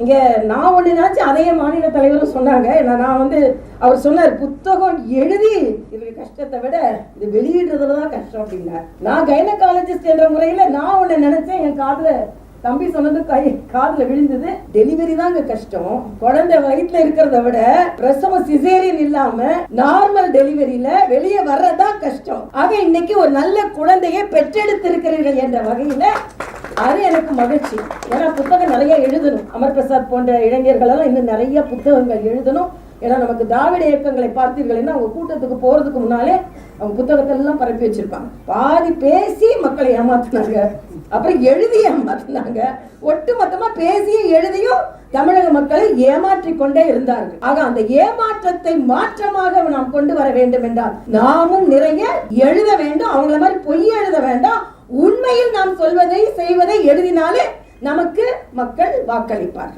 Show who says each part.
Speaker 1: இங்க நான் ஒண்ணு நினைச்சு அதையே மாநில தலைவரும் சொன்னாங்க. நான் அவர் சொன்னார், புத்தகம் எழுதி இது கஷ்டத்தை விட இது வெளியிடுறதுலதான் கஷ்டம் அப்படின்னா. நான் கைனகாலஜிஸ்ட் என்ற முறையில நான் ஒண்ணு நினைச்சேன். என் காதுல தம்பி சொன்னது காதுல விழுந்தது. டெலிவரி தாங்க கஷ்டம். குழந்தை வயிற்றுல இருக்கிறத விட பிரசவம் சிசேரியன் இல்லாம நார்மல் டெலிவரியில வெளியே வர்றதுதான் கஷ்டம். ஆக இன்னைக்கு ஒரு நல்ல குழந்தையை பெற்றெடுத்திருக்கிறீர்கள் என்ற வகையில அது எனக்கு மகிழ்ச்சி. ஏன்னா புத்தகம் நிறைய எழுதணும். அமர் பிரசாத் போன்ற இளைஞர்கள் எல்லாம் இன்னும் நிறைய புத்தகங்கள் எழுதணும். ஏன்னா நமக்கு திராவிட இயக்கங்களை பார்த்தீர்கள், அவங்க கூட்டத்துக்கு போறதுக்கு முன்னாலே அவங்க புத்தகத்தை எல்லாம் பரப்பி வச்சிருப்பாங்க. பாதி பேசி மக்களை ஏமாத்தினாங்க, அப்புறம் எழுதி ஏமாத்தினாங்க. ஒட்டு மொத்தமா பேசியும் எழுதியும் தமிழக மக்களை ஏமாற்றி கொண்டே இருந்தார்கள். ஆக அந்த ஏமாற்றத்தை மாற்றமாக நாம் கொண்டு வர வேண்டும் என்றால் நாமும் நிறைய எழுத வேண்டும். அவங்கள மாதிரி பொய் எழுத வேண்டாம். உண்மையில் நாம் சொல்வதை செய்வதை எழுதினாலே நமக்கு மக்கள் வாக்களிப்பார்கள்.